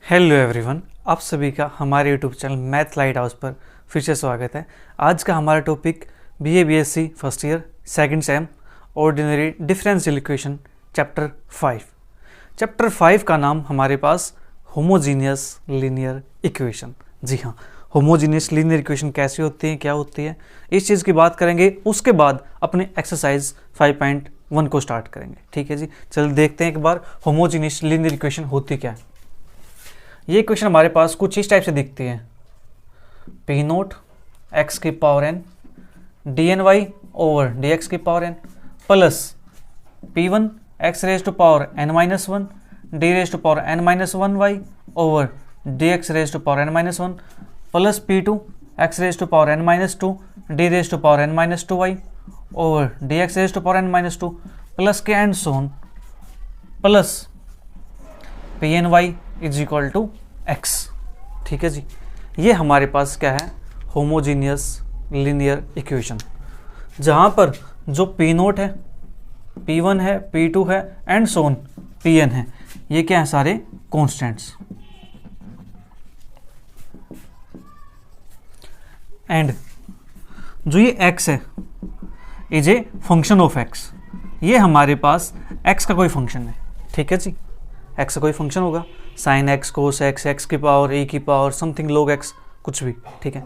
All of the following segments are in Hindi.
हेलो एवरीवन, आप सभी का हमारे YouTube channel math light house पर फिर से स्वागत है। आज का हमारा topic BA BSc first year second same ordinary differential equation chapter 5। Chapter 5 का नाम हमारे पास होमोजीनियस लीनियर इक्वेशन। जी हाँ, होमोजीनियस लीनियर इक्वेशन कैसी होती है, क्या होती है, इस चीज़ की बात करेंगे। उसके बाद अपने एक्सरसाइज 5.1 को स्टार्ट करेंगे। ठीक है जी, चल देखते हैं एक बार होमोजीनियस लीनियर इक्वेशन होती क्या है। ये इक्वेशन हमारे पास कुछ इस टाइप से दिखती है। पी नोट एक्स की power N D N Y over D x की power N plus P one X raise to power N minus one D raise to power N minus one Y over D X raise to power N minus one plus P two X raise to power N minus two D raise to power N minus two Y over D X raise to power N minus two plus K and son plus P N Y is equal to X. ठीक है जी, ये हमारे पास क्या है, होमोजीनियस लीनियर इक्वेशन, जहाँ पर जो पी नोट है, पी वन है, पी टू है एंड सोन पी एन है, ये क्या है, सारे कॉन्स्टेंट्स। एंड जो ये एक्स है is a function of x, ये हमारे पास एक्स का कोई फंक्शन है। ठीक है जी, एक्स का कोई फंक्शन होगा, sine x cos x x की पावर ए की पावर समथिंग log एक्स कुछ भी। ठीक है,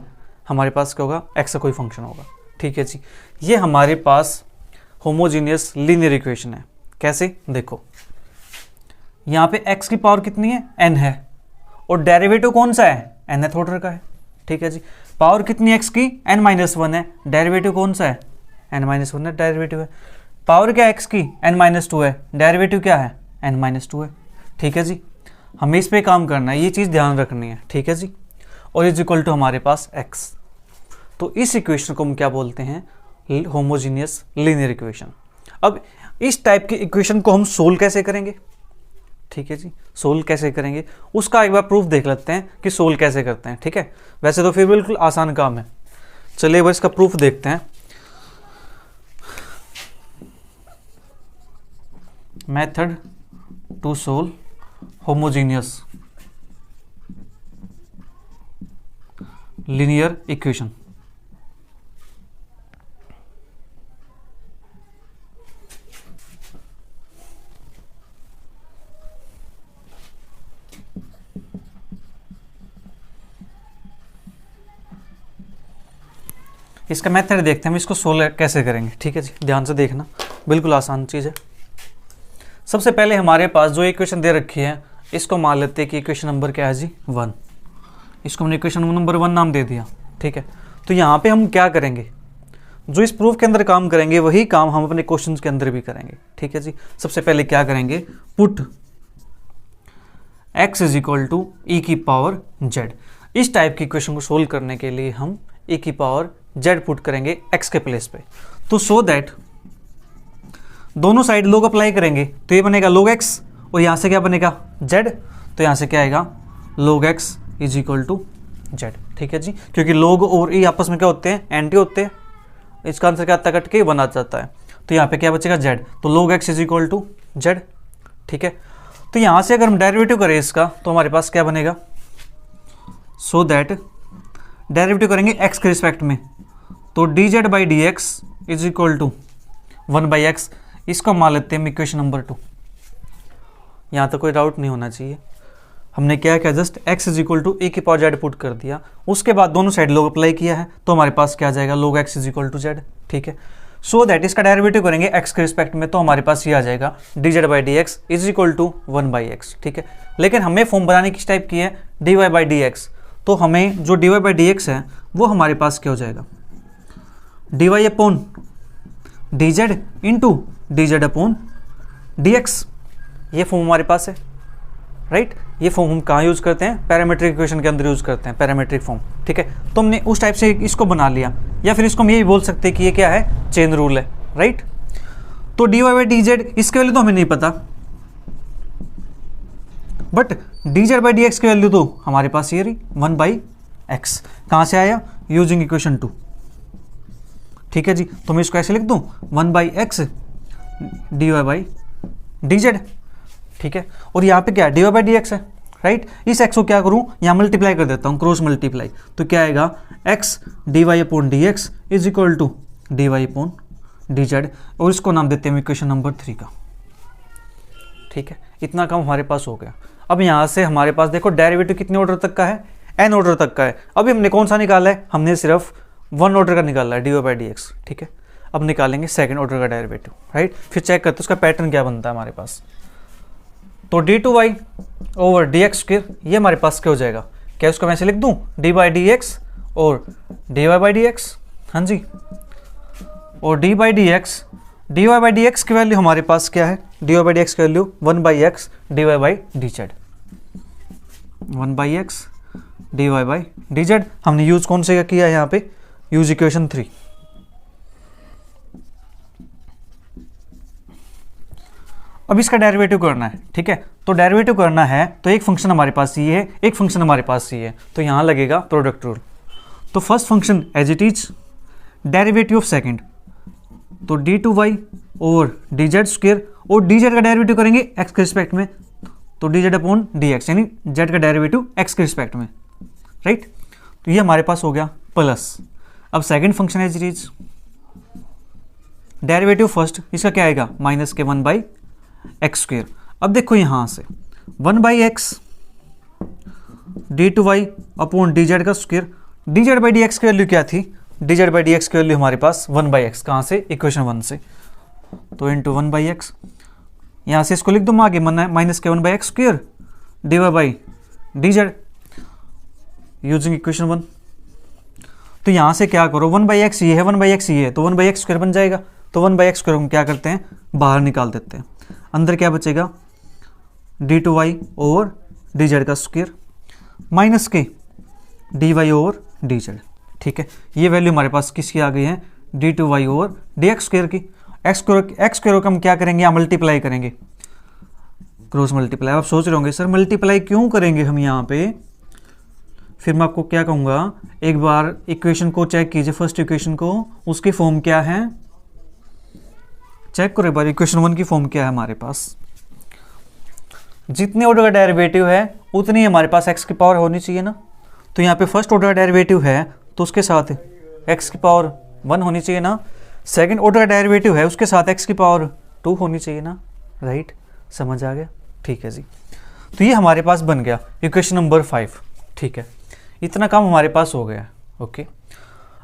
हमारे पास क्या होगा, एक्स का कोई फंक्शन होगा। ठीक है जी, ये हमारे पास होमोजीनियस लीनियर इक्वेशन है। कैसे, देखो यहाँ पे एक्स की पावर कितनी है, एन है, और डेरिवेटिव कौन सा है, एन एथ ऑर्डर का है। ठीक है जी, पावर कितनी एक्स की, एन माइनस वन है, डेरिवेटिव कौन सा है, एन माइनस वन है, डेरिवेटिव है। पावर क्या एक्स की, एन माइनस टू है, डेरिवेटिव क्या है, एन माइनस टू है। ठीक है जी, हमें इस पे काम करना है, ये चीज़ ध्यान रखनी है। ठीक है जी, और इज इक्वल टू हमारे पास एक्स। तो इस इक्वेशन को हम क्या बोलते हैं, होमोजीनियस लीनियर इक्वेशन। अब इस टाइप की इक्वेशन को हम सोल्व कैसे करेंगे। ठीक है जी, सोल्व कैसे करेंगे उसका एक बार प्रूफ देख लेते हैं कि सोल्व कैसे करते हैं। ठीक है, वैसे तो फिर बिल्कुल आसान काम है, चलिए एक बार इसका प्रूफ देखते हैं। Method to solve homogeneous linear equation. इसका मेथड देखते हैं हम इसको सोल्व कैसे करेंगे। ठीक है जी, ध्यान से देखना, बिल्कुल आसान चीज़ है। सबसे पहले हमारे पास जो इक्वेशन दे रखी है इसको मान लेते हैं कि इक्वेशन नंबर क्या है जी, 1। इसको हमने इक्वेशन नंबर 1 नाम दे दिया। ठीक है, तो यहाँ पे हम क्या करेंगे, जो इस प्रूफ के अंदर काम करेंगे वही काम हम अपने क्वेश्चन के अंदर भी करेंगे। ठीक है जी, सबसे पहले क्या करेंगे, put x is equal to E की पावर z। इस टाइप की इक्वेशन को सोल्व करने के लिए हम e की पावर z पुट करेंगे x के प्लेस पे। तो सो दैट दोनों साइड log अप्लाई करेंगे तो ये बनेगा log x, और यहाँ से क्या बनेगा z, तो यहाँ से क्या आएगा log x is equal to z। ठीक है जी, क्योंकि log और e आपस में क्या होते हैं, एंटी होते हैं, इसका आंसर क्या आता है, कट के बना जाता है। तो यहाँ पे क्या बचेगा z, तो log x is equal to z। ठीक है, तो यहाँ से अगर हम डेरिवेटिव करें इसका तो हमारे पास क्या बनेगा, सो दैट डेरिवेटिव करेंगे x के रिस्पेक्ट में, तो dz by D x is equal to 1/x। इसको मान लेते हैं इक्वेशन नंबर 2। यहाँ तक कोई डाउट नहीं होना चाहिए। हमने क्या किया, just x is equal to A की पावर z पुट कर दिया, उसके बाद दोनों साइड log अप्लाई किया है, तो हमारे पास क्या आ जाएगा, log x is equal to z। ठीक है, सो दैट इसका डेरिवेटिव करेंगे x के रिस्पेक्ट में, तो हमारे पास ये आ जाएगा dz by D x is equal to 1/x। ठीक है, लेकिन हमें फॉर्म बनाने किस टाइप की है, dy बाई डी एक्स, तो हमें जो dy बाई डी एक्स है वो हमारे पास क्या हो जाएगा, dy upon dz into dz upon dx। ये फॉर्म हमारे पास है, राइट। ये फॉर्म हम कहाँ यूज़ करते हैं, पैरामीट्रिक इक्वेशन के अंदर यूज़ करते हैं, पैरामीट्रिक फॉर्म। ठीक है, तो हमने उस टाइप से इसको बना लिया, या फिर इसको हम ये भी बोल सकते हैं कि ये क्या है, चेन रूल है, राइट। तो dy बाई डी जेड इसके वैल्यू तो हमें नहीं पता, but dz by D x की वैल्यू तो हमारे पास ये रही 1/x। कहाँ से आया, यूजिंग इक्वेशन 2। ठीक है जी, तो मैं इसको ऐसे लिख दूं 1/x dy बाई dz। ठीक है, और यहाँ पे क्या है, dy बाई डी एक्स है, राइट। इस x को क्या करूं, यहां मल्टीप्लाई कर देता हूं, क्रॉस मल्टीप्लाई, तो क्या आएगा x dy upon dx is equal to dy upon dz, और इसको नाम देते हैं इक्वेशन नंबर 3 का। ठीक है, इतना काम हमारे पास हो गया। अब यहां से हमारे पास देखो डेरिवेटिव कितने ऑर्डर तक का है, n ऑर्डर तक का है। अभी हमने कौन सा निकाला है, हमने सिर्फ 1 ऑर्डर का निकाला है, dy बाई dx। ठीक है, अब निकालेंगे सेकंड ऑर्डर का डेरिवेटिव, राइट। फिर चेक करते हैं उसका पैटर्न क्या बनता है हमारे पास। तो d2y ओवर dx स्क्वायर, ये हमारे पास क्या हो जाएगा, क्या उसको मैं ऐसे लिख दूं d बाई dx और dy बाई dx, हाँ जी, और d by dx, dy by dx की वैल्यू हमारे पास क्या है, dy बाई dx की value 1 by x dy by dz, 1 by x dy by dz। हमने यूज कौन से किया है यहाँ पे, यूज इक्वेशन 3। अब इसका डेरिवेटिव करना है, ठीक है। तो डेरिवेटिव करना है तो एक फंक्शन हमारे पास ये है, एक फंक्शन हमारे पास ये है, तो यहां लगेगा प्रोडक्ट रूल। तो first function as it is, derivative of second, तो d2y ओवर dz स्क्वायर, और dz का डेरिवेटिव करेंगे x के रिस्पेक्ट में, तो dz अपॉन dx, यानी z का डेरिवेटिव x के रिस्पेक्ट में, राइट। तो ये हमारे पास हो गया प्लस। अब second function as it is, derivative first, इसका क्या आएगा माइनस के 1 बाई एक्स स्क्वेयर। अब देखो यहां से 1 by x d2y upon dz का स्क्वेयर, dz बाई dx की वैल्यू क्या थी, dz बाई dx की वैल्यू हमारे पास 1 बाई एक्स, कहां से, इक्वेशन 1 से, तो इंटू 1 बाई एक्स, यहां से इसको लिख दो आगे माइनस के 1 by x square dy by dz using equation 1। तो यहां से क्या करो, 1 बाई एक्स ये है, 1 बाई एक्स ये है, तो 1 बाई एक्स स्क्वेयर बन जाएगा। तो 1 बाई एक्स स्क्वेयर हम क्या करते हैं, बाहर निकाल देते हैं, अंदर क्या बचेगा d2y ओवर dz का स्क्वायर माइनस के dy ओवर dz। ठीक है, ये वैल्यू हमारे पास किसकी आ गई है, d2y ओवर dx स्क्वायर की। x स्क्वायर को हम क्या करेंगे, यहाँ मल्टीप्लाई करेंगे, क्रॉस मल्टीप्लाई। आप सोच रहे होंगे सर मल्टीप्लाई क्यों करेंगे हम यहाँ पे, फिर मैं आपको क्या कहूँगा, एक बार इक्वेशन को चेक कीजिए, फर्स्ट इक्वेशन को, उसकी फॉर्म क्या है, चेक करो एक बार इक्वेशन 1 की फॉर्म क्या है हमारे पास। जितने ऑर्डर का डेरिवेटिव है उतनी हमारे पास x की पावर होनी चाहिए ना। तो यहाँ पे फर्स्ट ऑर्डर का डेरिवेटिव है तो उसके साथ x की पावर 1 होनी चाहिए ना। सेकंड ऑर्डर का डेरिवेटिव है उसके साथ x की पावर 2 होनी चाहिए ना, राइट। समझ आ गया, ठीक है जी। तो ये हमारे पास बन गया इक्वेशन नंबर 5। ठीक है, इतना काम हमारे पास हो गया। ओके,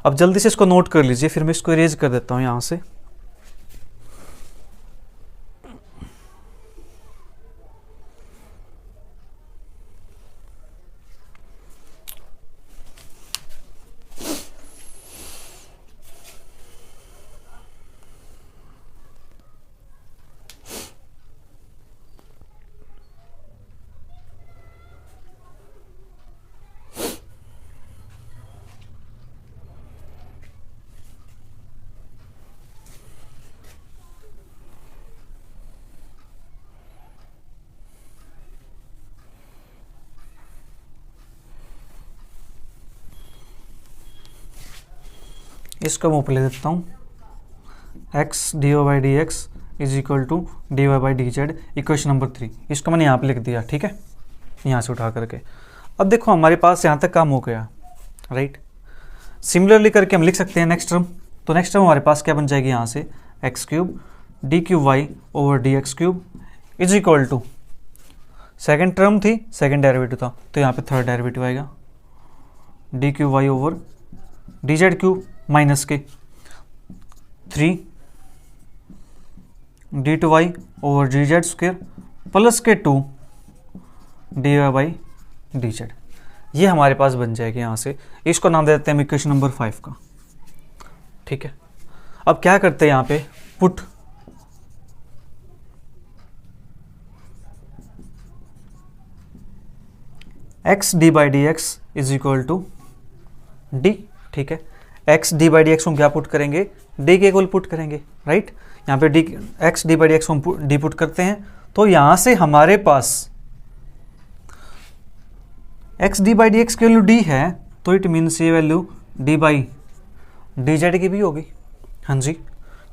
अब जल्दी से इसको नोट कर लीजिए, फिर मैं इसको इरेज कर देता हूँ यहाँ से। इसको मैं ऊपर ले देता हूँ, x dy by D x is equal to dy by D z, equation number 3। इसको मैंने यहाँ पे लिख दिया, ठीक है, यहाँ से उठा करके। अब देखो हमारे पास यहाँ तक काम हो गया, राइट। सिमिलरली करके हम लिख सकते हैं नेक्स्ट टर्म। तो नेक्स्ट टर्म हमारे पास क्या बन जाएगी यहाँ से, x cube D cube y over D x cube is equal to, second term थी, सेकेंड डेरिवेटिव था, तो यहाँ पे थर्ड डेरिवेटिव आएगा d cube y over d z cube minus के 3 d two Y over d z square plus के 2 d y by D z. ये हमारे पास बन जाएगी यहाँ से। इसको नाम दे देते हैं इक्वेशन नंबर 5 का, ठीक है। अब क्या करते हैं यहाँ पे, put x D by D x is equal to d, ठीक है। X D by D x हम क्या पुट करेंगे, डी के इक्वल पुट करेंगे, राइट। यहाँ पे D X D by D x हम डी पुट करते हैं, तो यहाँ से हमारे पास X D by D x की वैल्यू डी है, तो इट मीन्स ये value D by D Z की भी होगी, हाँ जी,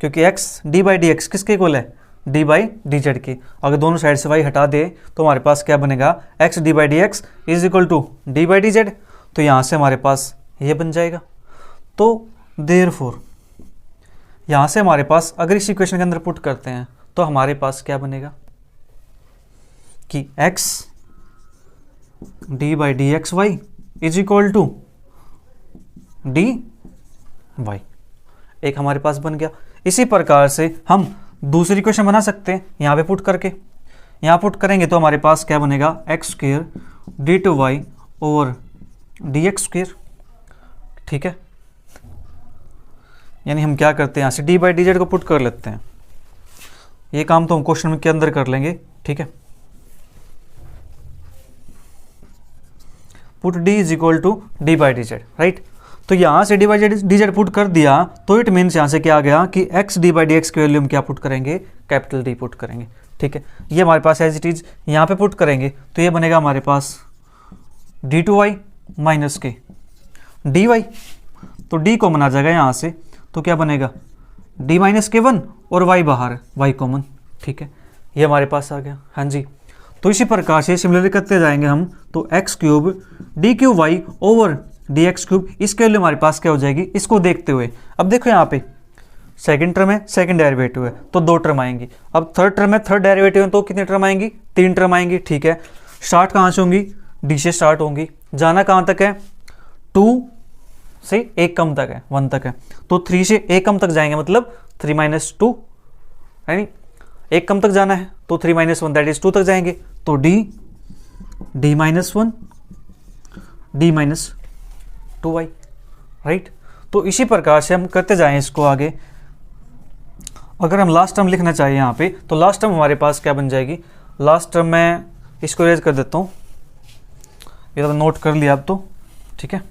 क्योंकि X D by D X किसके इक्वल है, डी बाई डी जेड की। अगर दोनों साइड से वाई हटा दे तो हमारे पास क्या बनेगा, x D by D x is equal to d by D z. तो यहाँ से हमारे पास ये बन जाएगा। तो देयरफॉर यहाँ से हमारे पास अगर इस इक्वेशन के अंदर पुट करते हैं तो हमारे पास क्या बनेगा कि x D by D x y is equal to d y, एक हमारे पास बन गया। इसी प्रकार से हम दूसरी इक्वेशन बना सकते हैं यहाँ पे पुट करके। यहाँ पुट करेंगे तो हमारे पास क्या बनेगा, x square d two Y over D x square. ठीक है, यानी हम क्या करते हैं, यहाँ से डी बाई डी जेड को पुट कर लेते हैं। ये काम तो हम क्वेश्चन के अंदर कर लेंगे। ठीक है, put d is equal to d by D z, right. तो यहाँ से d by D z put कर दिया तो इट मीन्स यहाँ से क्या आ गया कि x D by D x की वैल्यू हम क्या पुट करेंगे, कैपिटल डी पुट करेंगे। ठीक है, ये हमारे पास एज इट इज यहाँ पे पुट करेंगे तो ये बनेगा हमारे पास डी टू वाई माइनस के डी वाई। तो डी कॉमन आ जाएगा यहाँ से, तो क्या बनेगा डी माइनस के वन और वाई बाहर, वाई कॉमन। ठीक है, ये हमारे पास आ गया। हाँ जी, तो इसी प्रकार से सिमिलरली करते जाएंगे हम। तो x cube D cube y over D x cube, इसके लिए हमारे पास क्या हो जाएगी, इसको देखते हुए अब देखो यहाँ पे सेकंड टर्म है, सेकंड डेरिवेटिव है तो 2 टर्म आएंगी। अब थर्ड टर्म है, थर्ड डेरिवेटिव है तो कितनी टर्म आएंगी, 3 टर्म आएंगी। ठीक है, स्टार्ट कहाँ से होंगी, डी से स्टार्ट होंगी, जाना कहाँ तक है, 2 से 1 कम तक है, 1 तक है। तो 3 से 1 कम तक जाएंगे मतलब 3 माइनस 2, यानी 1 कम तक जाना है तो 3 माइनस 1 दैट इज 2 तक जाएंगे। तो D minus 1 D minus 2y, right. तो इसी प्रकार से हम करते जाएं इसको आगे। अगर हम लास्ट टर्म लिखना चाहिए यहाँ पे तो लास्ट टर्म हमारे पास क्या बन जाएगी, लास्ट टर्म मैं इसको इरेज कर देता हूँ, ये तो नोट कर लिया अब तो। ठीक है,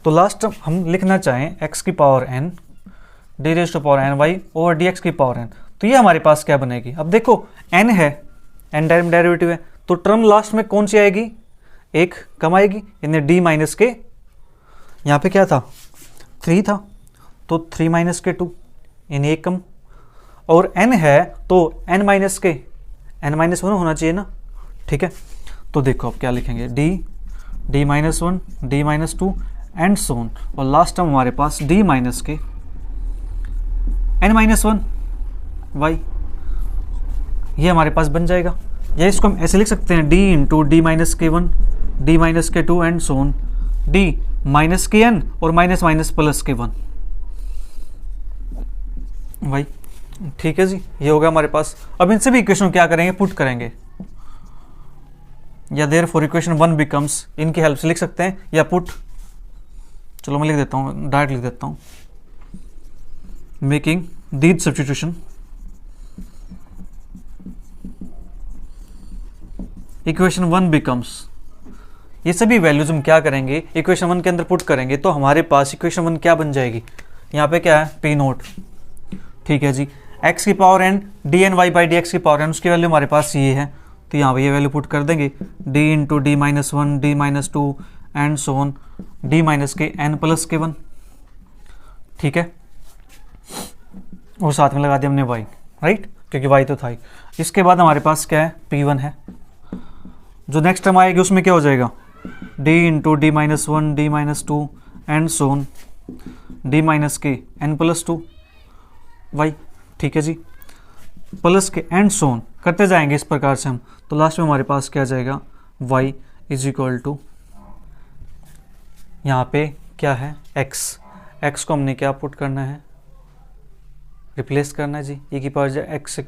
तो लास्ट टर्म हम लिखना चाहें x की power n d raise to power n y over D x की पावर n, तो ये हमारे पास क्या बनेगी। अब देखो n है, n डेरिवेटिव है तो टर्म लास्ट में कौन सी आएगी, एक कम आएगी, यानी d माइनस के, यहाँ पे क्या था 3 था तो 3 माइनस के 2 यानी एक कम, और n है तो n माइनस के n माइनस 1 होना चाहिए ना। ठीक है, तो देखो अब क्या लिखेंगे, D minus 1 D minus 2 and so on, और लास्ट टर्म हमारे पास d माइनस के n माइनस 1 y, ये हमारे पास बन जाएगा। या इसको हम ऐसे लिख सकते हैं d इंटू डी माइनस के 1 डी माइनस के 2 एंड सोन d माइनस के n और माइनस माइनस प्लस के 1 भाई। ठीक है जी, ये होगा हमारे पास। अब इन सभी इक्वेशन क्या करेंगे, पुट करेंगे, या देयरफॉर इक्वेशन 1 बिकम्स, इनकी हेल्प से लिख सकते हैं, या पुट, चलो मैं लिख देता हूँ, डायरेक्ट लिख देता हूँ, making these substitution equation 1 becomes, ये सभी वैल्यूज हम क्या करेंगे, इक्वेशन 1 के अंदर पुट करेंगे तो हमारे पास इक्वेशन 1 क्या बन जाएगी, यहाँ पे क्या है पी नोट। ठीक है जी, x की power n d N y by D x की पावर n, उसकी वैल्यू हमारे पास ये है तो यहाँ पे ये वैल्यू पुट कर देंगे, d into D minus 1 D minus 2 and so on d minus के n प्लस के 1। ठीक है, और साथ में लगा दिया हमने y, राइट, क्योंकि y तो था ही। इसके बाद हमारे पास क्या है, p1 है, जो नेक्स्ट टर्म आएगी उसमें क्या हो जाएगा, d into D minus 1 D minus 2 and so on d minus के n प्लस 2 y। ठीक है जी, प्लस के एंड सोन करते जाएंगे इस प्रकार से हम, तो लास्ट में हमारे पास क्या आ जाएगा, y इज इक्वल टू, यहाँ पे क्या है x को हमने क्या पुट करना है, रिप्लेस करना है जी, e की पावर x,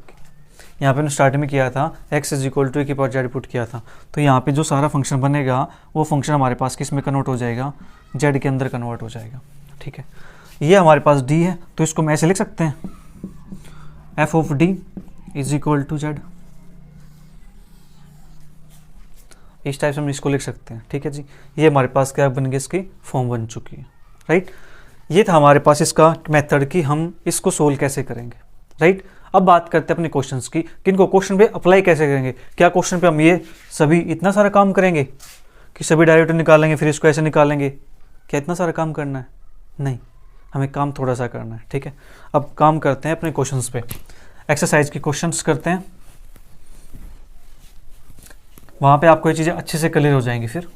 यहाँ पे हमने स्टार्ट में किया था x is equal to e की पावर z पुट किया था। तो यहाँ पे जो सारा फंक्शन बनेगा वो फंक्शन हमारे पास किस में कन्वर्ट हो जाएगा, z के अंदर कन्वर्ट हो जाएगा। ठीक है, ये हमारे पास d है तो इसको हम ऐसे लिख सकते हैं, f of d is equal to z, इस टाइप से हम इसको लिख सकते हैं। ठीक है जी, ये हमारे पास क्या बन गई, इसकी फॉर्म बन चुकी है, राइट। ये था हमारे पास इसका मेथड कि हम इसको सोल्व कैसे करेंगे, राइट। अब बात करते हैं अपने क्वेश्चंस की, कि इनको क्वेश्चन पे अप्लाई कैसे करेंगे। क्या क्वेश्चन पे हम ये सभी इतना सारा काम करेंगे कि सभी डायरेक्टिव निकालेंगे फिर इसको ऐसे निकालेंगे, क्या इतना सारा काम करना है, नहीं। हमें काम थोड़ा सा करना है, ठीक है। अब काम करते हैं अपने क्वेश्चंस पे, एक्सरसाइज के क्वेश्चंस करते हैं, वहाँ पे आपको ये चीज़ें अच्छे से क्लियर हो जाएंगी। फिर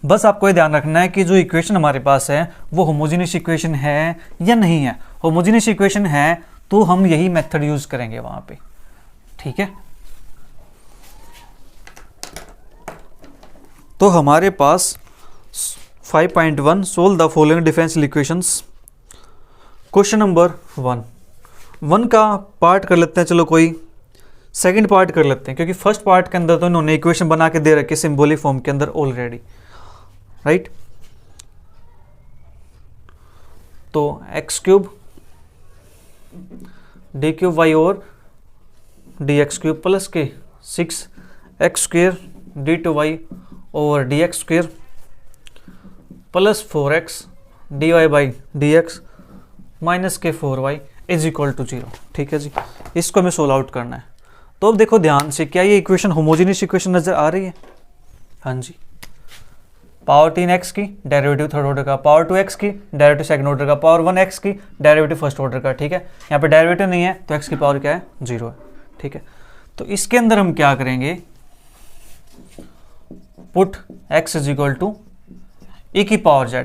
बस आपको ये ध्यान रखना है कि जो इक्वेशन हमारे पास है वो होमोजेनियस इक्वेशन है या नहीं है। होमोजेनियस इक्वेशन है तो हम यही मेथड यूज करेंगे वहाँ पे, ठीक है। तो हमारे पास 5.1 solve the following differential equations. Question number 1 का पार्ट कर लेते हैं, चलो कोई सेकंड पार्ट कर लेते हैं, क्योंकि फर्स्ट पार्ट के अंदर तो इन्होंने इक्वेशन बना के दे रखी सिंबॉलिक फॉर्म के अंदर ऑलरेडी, राइट। तो x cube D cube y और डी एक्स क्यूब प्लस के 6 x square d two Y over D x square plus 4x d y by D x minus के 4y इज इक्वल टू 0, ठीक है जी। इसको हमें सोल्व आउट करना है। तो अब देखो ध्यान से, क्या ये इक्वेशन होमोजेनियस इक्वेशन नजर आ रही है? हाँ जी। पावर 3x की डेरिवेटिव थर्ड ऑर्डर का, पावर 2x की डेरिवेटिव सेकंड ऑर्डर का, पावर 1x की डेरिवेटिव फर्स्ट ऑर्डर का, ठीक है। यहाँ पे डेरिवेटिव नहीं है तो x की पावर क्या है? 0 है, ठीक है। तो इसके अंदर हम क्या करेंगे, put x is equal to e की पावर z,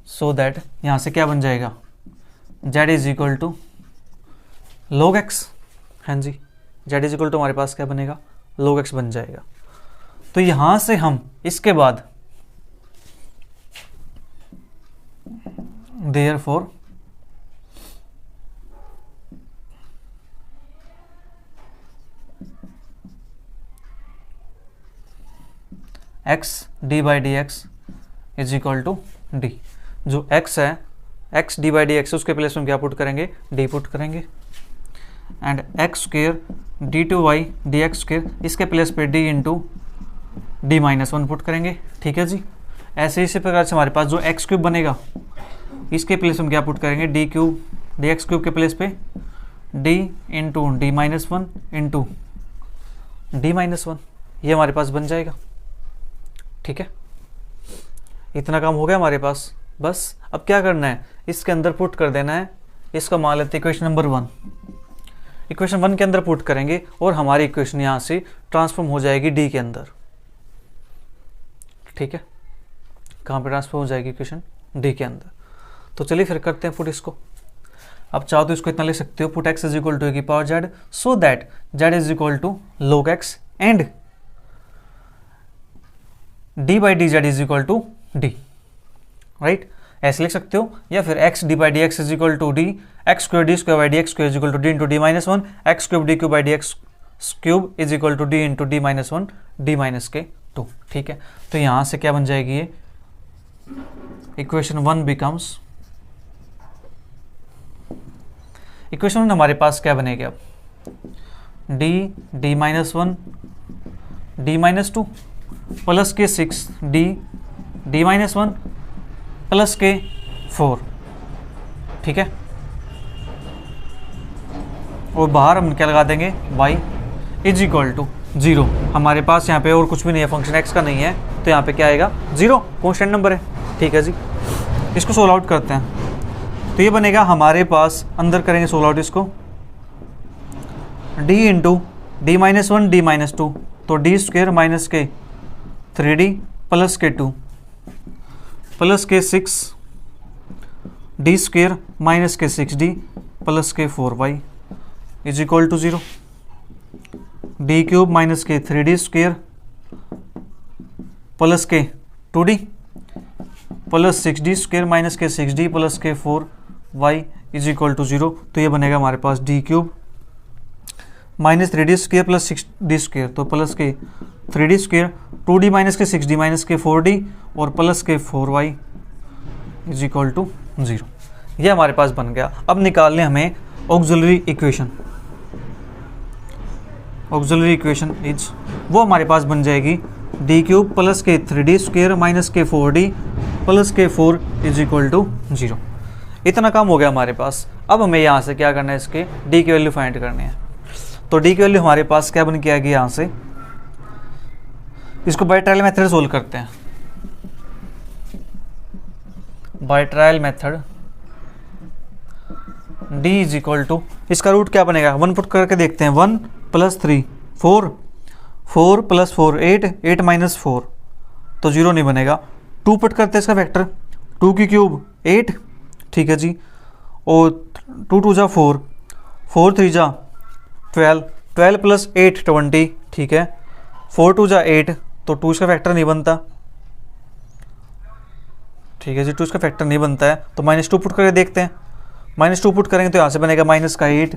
सो दैट यहां से क्या बन जाएगा, z is equal to log x। हाँ जी, z इज इक्वल टू हमारे पास क्या बनेगा, log x बन जाएगा। तो यहां से हम इसके बाद therefore x D by D x is equal to d. जो x है, x D by D x, उसके प्लेस में क्या पुट करेंगे, d पुट करेंगे। And x square d two y d x square, इसके प्लेस पे d into D minus 1 put करेंगे, ठीक है जी। ऐसे इसी प्रकार से हमारे पास जो एक्स क्यूब बनेगा, इसके प्लेस में क्या पुट करेंगे, D cube D x cube के प्लेस पे d into D minus 1 into D minus 1, ये हमारे पास बन जाएगा, ठीक है। इतना काम हो गया हमारे पास। बस अब क्या करना है, इसके अंदर पुट कर देना है, इसका मान लेते हैं इक्वेशन नंबर 1। इक्वेशन 1 के अंदर पुट करेंगे और हमारी इक्वेशन यहाँ से ट्रांसफॉर्म हो जाएगी डी के अंदर, ठीक है। कहाँ पे ट्रांसफॉर्म हो जाएगी इक्वेशन, डी के अंदर। तो चलिए फिर करते हैं पुट इसको। अब चाहो तो इसको इतना लिख सकते हो, put x is equal to A की power z, so that z is equal to log x and D by D Z is equal to D, right. ऐसे लिख सकते हो, या फिर x D by D x is equal to D, X square D square by D X square is equal to D into D minus 1, X cube D cube by D x cube is equal to D into D minus 1 D minus के 2, ठीक है। तो यहां से क्या बन जाएगी, ये इक्वेशन 1 बिकम्स, इक्वेशन 1 हमारे पास क्या बनेगी अब, D minus 1 D minus 2 plus के 6 डी माइनस 1 प्लस के 4, ठीक है। और बाहर हम क्या लगा देंगे, y इज इक्वल टू 0। हमारे पास यहाँ पे और कुछ भी नहीं है, फंक्शन x का नहीं है, तो यहाँ पे क्या आएगा, 0, कॉन्स्टेंट नंबर है, ठीक है जी। इसको सोल्व आउट करते हैं। तो ये बनेगा हमारे पास, अंदर करेंगे सोल्व आउट इसको, d into D minus 1 D minus 2, तो डी स्क्वेयर माइनस के 3d प्लस के 2 प्लस के 6 डी स्क्वेयर माइनस के 6d प्लस के 4y is equal to 0, d cube minus के 3d स्क्वेयर प्लस के 2d plus 6d square minus के 6d प्लस के 4y इज इक्वल टू 0। तो ये बनेगा हमारे पास D cube minus 3d square plus 6d square, तो plus K 3d square 2d minus के 6d माइनस के 4d और प्लस के 4y इज इक्वल टू 0। ये हमारे पास बन गया। अब निकालने हमें auxiliary equation. Auxiliary equation is, वो हमारे पास बन जाएगी D cube plus K 3d square minus के 4d प्लस के 4 इज इक्वल टू 0। इतना काम हो गया हमारे पास। अब हमें यहाँ से क्या करना है, इसके डी की वैल्यू फाइंड करनी है। तो डी की वैल्यू हमारे पास क्या बन के आएगी, यहाँ से इसको बाय ट्रायल मेथड सोल्व करते हैं। By trial method d is equal to, इसका रूट क्या बनेगा, 1 पुट करके देखते हैं। 1 + 3 4, 4 + 4 8, 8 - 4 तो 0 नहीं बनेगा। 2 पुट करते हैं इसका फैक्टर, 2 की क्यूब 8, ठीक है जी, और 2 2 जा 4, 4 3 जा 12, 12 + 8 20, ठीक है, 4 2 जा 8 तो 2 इसका फैक्टर नहीं बनता, ठीक है जी, 2 इसका फैक्टर नहीं बनता है। तो -2 पुट करके देखते हैं। -2 पुट करेंगे तो यहाँ से बनेगा -8,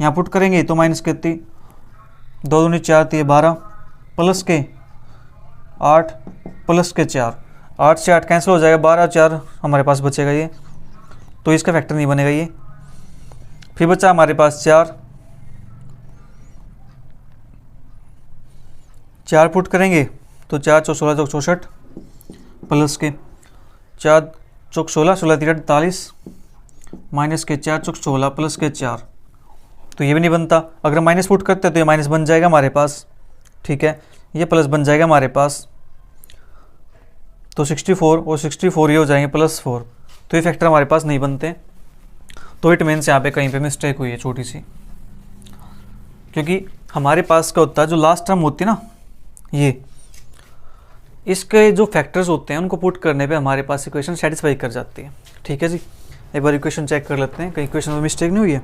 यहाँ पुट करेंगे तो माइनस कितनी, 2 दूनी 4 3 12 प्लस के 8 प्लस के 4, 8 से 8 कैंसिल हो जाएगा, 12 4 हमारे पास बचेगा ये, तो इसका फैक्टर नहीं बनेगा ये। फिर बचा हमारे पास 4 पुट करेंगे तो 4 चौक 16 चौक 64 प्लस के 4 चौक 16 16 3 48 माइनस के 4 चौक 16 प्लस के 4, तो ये भी नहीं बनता। अगर माइनस पुट करते हैं तो ये माइनस बन जाएगा हमारे पास, ठीक है, ये प्लस बन जाएगा हमारे पास, तो 64 और 64 ये हो जाएंगे +4, तो ये फैक्टर हमारे पास नहीं बनते। तो इट मीन्स यहाँ पे कहीं पे मिस्टेक हुई है छोटी सी, क्योंकि हमारे पास क्या होता है, जो लास्ट टर्म होती है ना, ये इसके जो फैक्टर्स होते हैं उनको पुट करने पे हमारे पास इक्वेशन सेटिस्फाई कर जाती है, ठीक है जी। एक बार इक्वेशन चेक कर लेते हैं, कहीं इक्वेशन में मिस्टेक नहीं हुई है।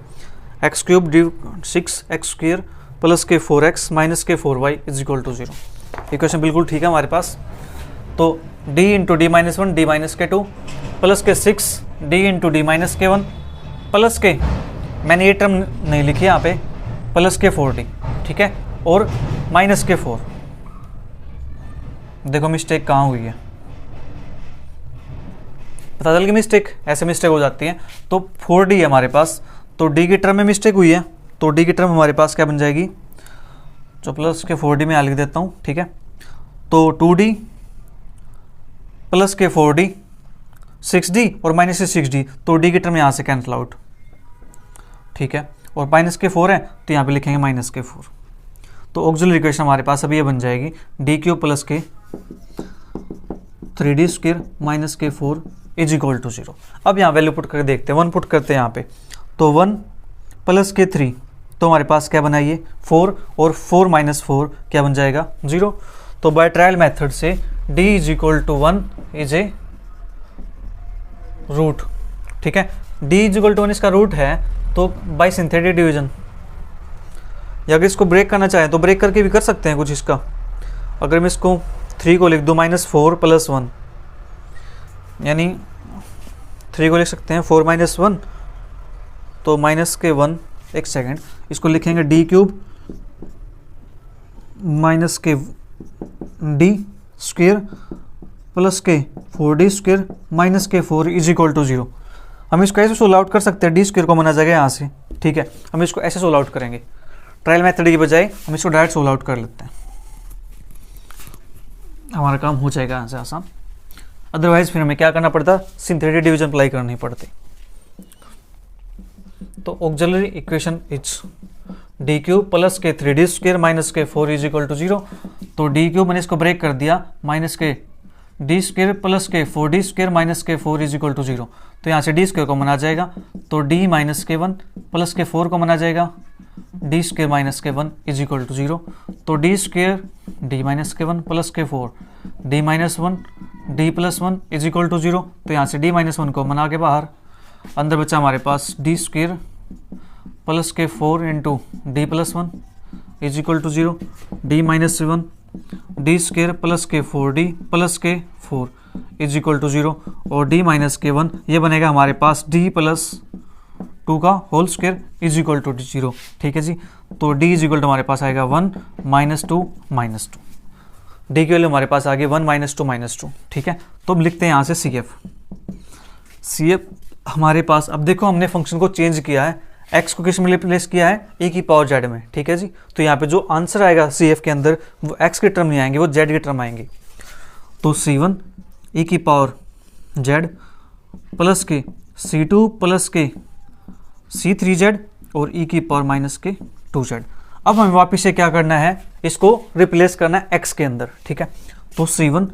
x³ डी 6x² प्लस के 4x माइनस के 4y is equal to 0, equation बिल्कुल ठीक है हमारे पास। तो d into D minus 1 D minus के 2 प्लस के 6 d इंटू डी माइनस के 1 प्लस के, मैंने ये टर्म नहीं लिखी यहाँ पे, प्लस के 4d, ठीक है, और माइनस के 4। देखो मिस्टेक कहाँ हुई है, पता चल गई मिस्टेक, ऐसे मिस्टेक हो जाती है। तो 4d है हमारे पास, तो d की टर्म में मिस्टेक हुई है, तो d की टर्म हमारे पास क्या बन जाएगी, जो प्लस के 4d में लिख देता हूँ, ठीक है, तो 2d प्लस के 4d 6d और माइनस से 6d, तो d की टर्म यहाँ से कैंसिल आउट, ठीक है, और माइनस के 4 है तो यहाँ पे लिखेंगे माइनस के 4। तो ऑक्सिलरी इक्वेशन हमारे पास अभी ये बन जाएगी d³ प्लस के 3d² माइनस के 4 इज इक्वल टू 0। अब यहाँ वैल्यू पुट करके देखते हैं, 1 पुट करते हैं यहाँ पे, तो 1 प्लस के 3 तो हमारे पास क्या बनाइए 4, और 4 - 4 क्या बन जाएगा 0। तो बाय ट्रायल मेथड से d is equal to 1 is a root, ठीक है, d इज इक्वल टू 1 इसका रूट है, तो बाय सिंथेटिक डिवीजन, या अगर इसको ब्रेक करना चाहें तो ब्रेक करके भी कर सकते हैं कुछ इसका। अगर मैं इसको 3 को लिख दूँ -4 + 1, यानी 3 को लिख सकते हैं 4 - 1 तो माइनस के 1, एक सेकेंड, इसको लिखेंगे d³ माइनस के d² प्लस के 4d² माइनस के 4 इज इक्वल टू 0। हम इसको ऐसे सोल्व आउट कर सकते हैं, d² कॉमन आ जाएगा यहाँ से, ठीक है, हम इसको ऐसे सोल्व आउट करेंगे, ट्रायल मेथड की बजाय हम इसको डायरेक्ट सोल्व आउट कर लेते हैं, हमारा काम हो जाएगा यहाँ से आसान। अदरवाइज फिर हमें क्या करना पड़ता, सिंथेटिक डिवीजन अप्लाई करनी पड़ती। तो auxiliary equation is d³ plus के 3d² माइनस के 4 इज इक्वल टू 0। तो d³ मैंने इसको ब्रेक कर दिया, माइनस के d² प्लस के 4d² माइनस के 4 इज इक्वल टू 0, तो यहाँ से d² कॉमन आ जाएगा, तो d माइनस के 1 प्लस के 4 कॉमन आ जाएगा, d² माइनस के 1 इज इक्वल टू 0। तो d² d माइनस के 1 प्लस के 4 d minus 1 d plus 1 is equal to 0, तो यहाँ से d माइनस 1 कॉमन आ के बाहर, अंदर बचा हमारे पास d² प्लस के 4 into d plus 1 is equal to 0, d minus 1 d² plus के 4d प्लस के 4 इज इक्वल टू 0, और d माइनस के 1 ये बनेगा हमारे पास d प्लस 2 का whole square is equal to 0, ठीक है जी। तो d इज इक्वल टू हमारे पास आएगा 1 - 2 - 2, d की वैल्यू हमारे पास आ गई 1 - 2 - 2, ठीक है। तो अब लिखते हैं यहाँ से CF हमारे पास, अब देखो हमने फंक्शन को चेंज किया है, x को किस में रिप्लेस किया है, e⁻z में, ठीक है जी। तो यहाँ पे जो आंसर आएगा CF के अंदर वो x के टर्म नहीं आएंगे, वो z के टर्म आएंगे। तो C1 e⁻z प्लस के C2 प्लस के C3z और e⁻−2z। अब हमें वापस से क्या करना है, इसको रिप्लेस करना है x के अंदर, ठीक है। तो c1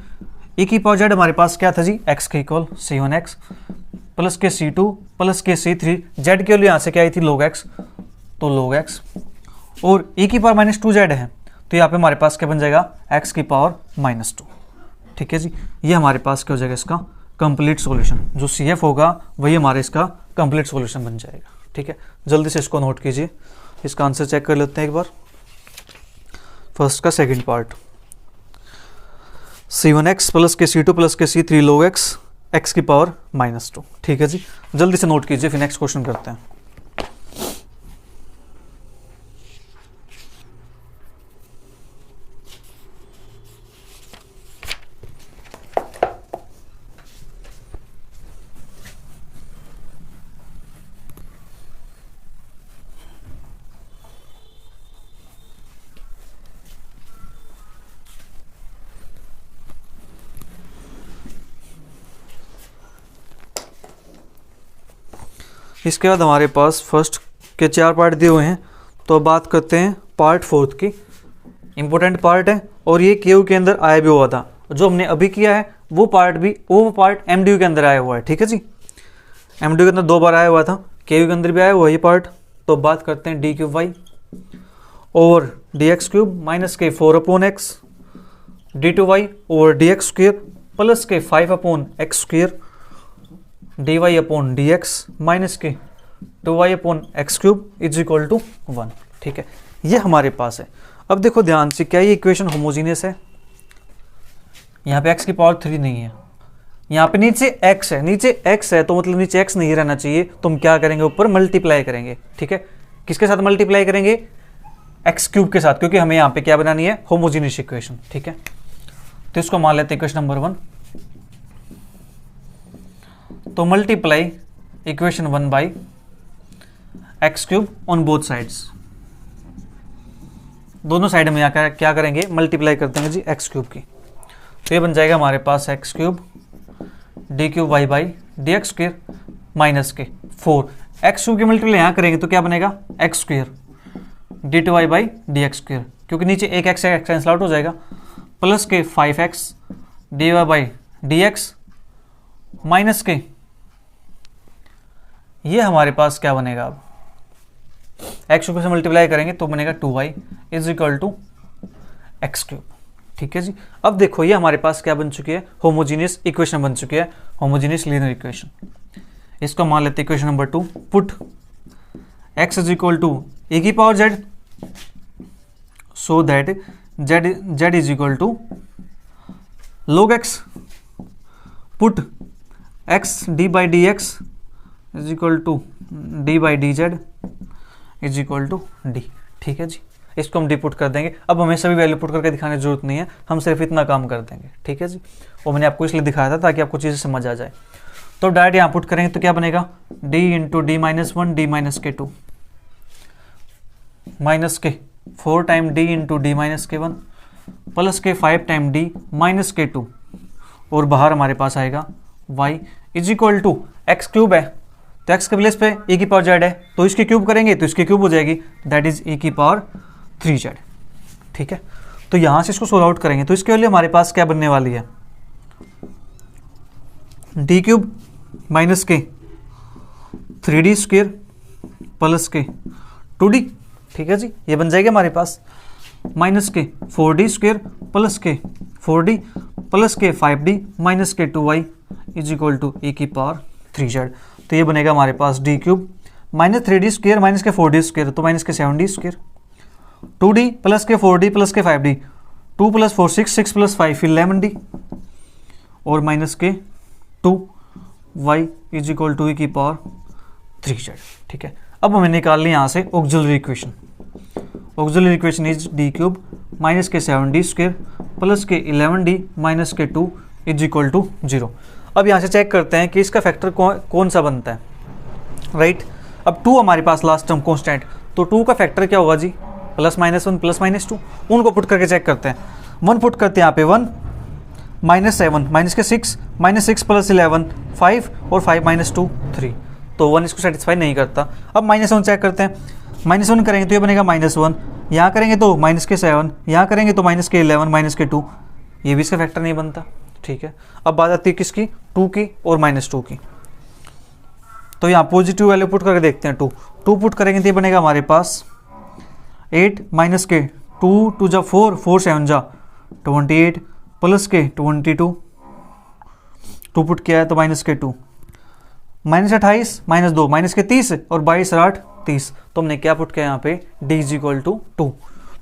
e की पावर z हमारे पास क्या था जी, x के इक्वल c1x प्लस के c2 प्लस के c3, z के लिए यहाँ से क्या आई थी log x, तो log x, और e की पावर -2z है तो यहाँ पे हमारे पास क्या बन जाएगा, x की पावर -2, ठीक है जी। ये हमारे पास क्या हो जाएगा, इसका कंप्लीट सॉल्यूशन, जो CF होगा वही हमारे इसका कंप्लीट सॉल्यूशन बन जाएगा, ठीक है। जल्दी से इसको नोट कीजिए, इसका आंसर चेक कर लेते हैं एक बार। फर्स्ट का सेकंड पार्ट, c1x प्लस के c2 प्लस के c3 log x, x की पावर -2, ठीक है जी। जल्दी से नोट कीजिए, फिर नेक्स्ट क्वेश्चन करते हैं। इसके बाद हमारे पास फर्स्ट के 4 पार्ट दिए हुए हैं, तो बात करते हैं पार्ट फोर्थ की। इंपॉर्टेंट पार्ट है और ये केयू के अंदर आया भी हुआ था, जो हमने अभी किया है वो पार्ट एमडीयू के अंदर आया हुआ है, ठीक है जी। एमडीयू के अंदर 2 बार आया हुआ था, केयू के अंदर भी आया हुआ ये पार्ट। तो बात करते हैं d3y ओवर dx³ माइनस के 4/x, d2y over dx² plus के 5/x², dy/dx माइनस के 2y/x³ इज इक्वल टू 1, ठीक है। ये हमारे पास है। अब देखो ध्यान से, क्या ये इक्वेशन होमोजीनियस है? यहाँ पे x की पावर 3 नहीं है, यहाँ पे नीचे x है, नीचे x है तो मतलब नीचे x नहीं रहना चाहिए, तो हम क्या करेंगे, ऊपर मल्टीप्लाई करेंगे, ठीक है। किसके साथ मल्टीप्लाई करेंगे, x³ के साथ, क्योंकि हमें यहाँ पे क्या बनानी है, होमोजीनियस इक्वेशन, ठीक है। तो इसको मान लेते हैं इक्वेशन नंबर 1। तो multiply equation 1 by x³ on both sides, दोनों साइड में आकर क्या करेंगे, मल्टीप्लाई कर देंगे जी x³ की। तो ये बन जाएगा हमारे पास x³ d3y by dx² minus के 4, x³ की मल्टीप्लाई यहाँ करेंगे तो क्या बनेगा, x² d2y बाई dx², क्योंकि नीचे एक x कैंसिल आउट हो जाएगा, प्लस के 5x dy by dx minus के, ये हमारे पास क्या बनेगा, अब x³ से मल्टीप्लाई करेंगे तो बनेगा 2y is equal to x³, ठीक है जी। अब देखो ये हमारे पास क्या बन चुकी है, होमोजीनियस इक्वेशन बन चुकी है, होमोजीनियस लीनियर इक्वेशन। इसको मान लेते हैं equation number 2, put x is equal to e की power z, so that z is equal to log x, put x d by D x is equal to d by D Z is equal to d, ठीक है जी। इसको हम डी पुट कर देंगे। अब हमें सभी वैल्यू पुट करके दिखाने की जरूरत नहीं है, हम सिर्फ इतना काम कर देंगे, ठीक है जी। और मैंने आपको इसलिए दिखाया था ताकि आपको चीज़ें समझ आ जाए। तो डायरेक्ट यहाँ पुट करेंगे तो क्या बनेगा, D into D minus 1 D minus के 2 माइनस के 4 time D into D minus के 1 प्लस के 5 टाइम डी माइनस के 2, और बाहर हमारे पास आएगा y is equal to x³ है तो x के प्लेस पे e की पावर z है, तो इसकी क्यूब करेंगे तो इसकी क्यूब हो जाएगी, दैट इज e की पावर 3z, ठीक है। तो यहां से इसको सोल्व आउट करेंगे तो इसके लिए हमारे पास क्या बनने वाली है, d³ माइनस के 3d² प्लस के 2d, ठीक है जी। ये बन जाएगा हमारे पास माइनस के 4d² प्लस के 4d प्लस के 5d माइनस के 2y is equal to e की पावर 3z। तो ये बनेगा हमारे पास d³ माइनस 3d² माइनस के 4d² तो माइनस के 7d², 2d प्लस के 4d प्लस के 5d, 2 प्लस 4 6, 6 प्लस 5 11d, और माइनस के 2y is equal to e की पावर 3z, ठीक है। अब हमें निकालनी यहाँ से auxiliary equation. Auxiliary equation is d³ minus के 7d² प्लस के 11d माइनस के 2 इज इक्वल टू 0। अब यहाँ से चेक करते हैं कि इसका फैक्टर कौन सा बनता है, राइट। अब 2 हमारे पास लास्ट टर्म कांस्टेंट, तो 2 का फैक्टर क्या होगा जी, +-1 +-2, उनको पुट करके चेक करते हैं। 1 पुट करते हैं यहाँ पे 1 -7 माइनस के 6 -6 प्लस 11 5 और 5 -2 3, तो 1 इसको सेटिस्फाई नहीं करता। अब -1 चेक करते हैं, -1 करेंगे तो ये बनेगा -1, यहाँ करेंगे तो -7, यहाँ करेंगे तो -11, -2, ये भी इसका फैक्टर नहीं बनता। ठीक है, अब बात आती है किसकी, 2 की और -2 की। तो यहाँ पॉजिटिव वैल्यू पुट करके देखते हैं, 2 पुट करेंगे तो ये बनेगा हमारे पास 8 -के 2 2 जा 4, 4 7 जा 28 प्लस के 22, 2 पुट किया है तो -के 2, -28 -2 -के 30 और 22 और 8 30। तो हमने क्या पुट किया यहाँ पे, d इज इक्वल टू 2।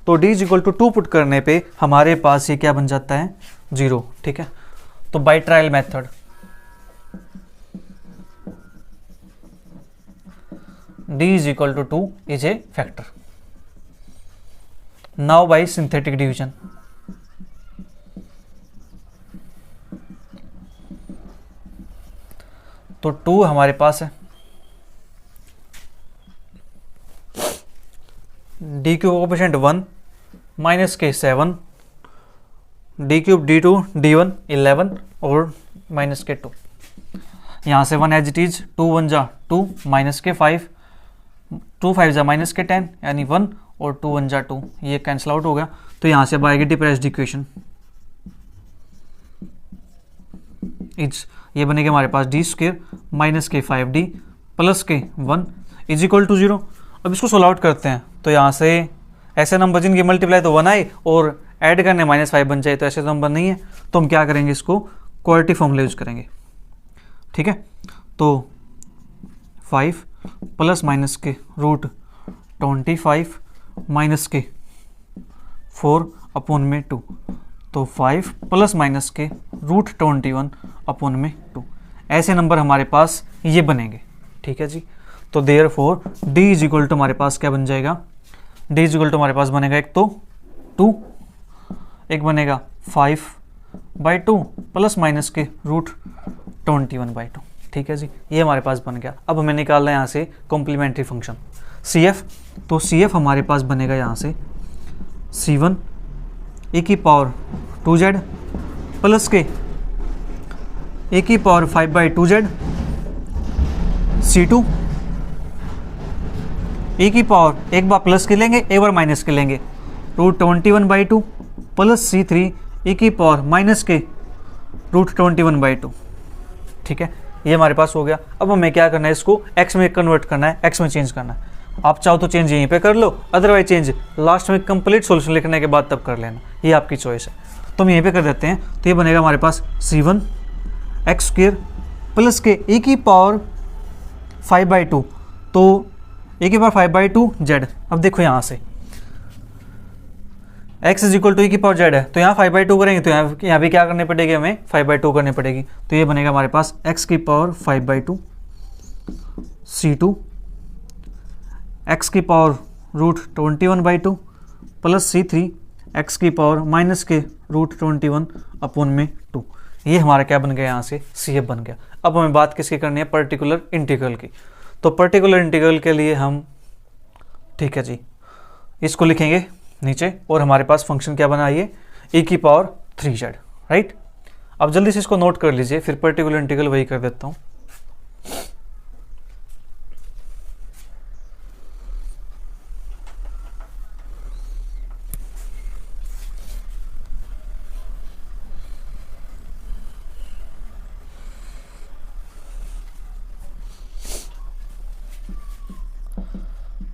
तो d इज इक्वल टू 2 पुट करने पे हमारे पास ये क्या बन जाता है, 0। ठीक है, तो by trial method d is equal to 2 is a factor. Now by synthetic division, तो 2 हमारे पास है, d क्यूब कोएफिशिएंट 1 -के 7, d क्यूब d2 d1 11 और -के 2। यहाँ से 1 एज इट इज, 2 1 जा 2 -के 5, 2 5 जा -के 10 यानी 1 और 2 1 जा 2, ये कैंसिल आउट हो गया। तो यहाँ से अब आएगी डिप्रेस्ड इक्वेशन, ये बनेगा हमारे पास d स्क्वायर -के 5d प्लस के 1 इज इक्वल टू 0। अब इसको सोल्व आउट करते हैं, तो यहाँ से ऐसे नंबर जिनकी मल्टीप्लाई तो 1 आए और ऐड करने -5 बन जाए, तो ऐसे नंबर नहीं है, तो हम क्या करेंगे, इसको क्वाड्रेटिक फॉर्मूला यूज करेंगे। ठीक है, तो 5 प्लस माइनस के रूट 25 माइनस के 4 अपॉन में 2, तो 5 प्लस माइनस के रूट 21 अपॉन में 2, ऐसे नंबर हमारे पास ये बनेंगे। ठीक है जी, तो therefore d is equal to हमारे पास क्या बन जाएगा, d इज इक्वल टू हमारे पास बनेगा एक तो 2, एक बनेगा 5/2 प्लस माइनस के रूट 21/2। ठीक है जी, ये हमारे पास बन गया। अब हमें निकालना है यहाँ से कॉम्प्लीमेंट्री फंक्शन CF, तो CF हमारे पास बनेगा यहाँ से C1 e की पावर 2z प्लस के e की पावर 5/2z, C2 e की पावर एक बार प्लस के लेंगे एक बार माइनस के लेंगे, रूट 21/2 प्लस C3 e की पावर माइनस के रूट 21/2। ठीक है, ये हमारे पास हो गया। अब हमें क्या करना है, इसको x में कन्वर्ट करना है, x में चेंज करना है। आप चाहो तो चेंज यहीं पे कर लो, अदरवाइज चेंज लास्ट में कंप्लीट सॉल्यूशन लिखने के बाद तब कर लेना, ये आपकी चॉइस है। तो हम यहीं पे कर देते हैं, तो ये बनेगा हमारे पास C1 x² प्लस के e की पावर 5/2, तो e की पावर 5/2 z। अब देखो यहाँ से x is equal to e की पावर z है, तो यहाँ 5/2 करेंगे तो यहाँ भी क्या करनी पड़ेगी, हमें 5/2 करनी पड़ेगी। तो ये बनेगा हमारे पास x की पावर 5/2 C2 x की power root 21/2 plus C3 x की पावर माइनस के रूट 21 अपॉन में 2। ये हमारा क्या बन गया, यहाँ से CF बन गया। अब हमें बात किसकी करनी है, पर्टिकुलर इंटीग्रल की। तो पर्टिकुलर इंटीग्रल के लिए हम, ठीक है जी, इसको लिखेंगे नीचे और हमारे पास फंक्शन क्या बना, ये e की पावर 3z, राइट। अब जल्दी से इसको नोट कर लीजिए, फिर पर्टिकुलर इंटीग्रल वही कर देता हूँ।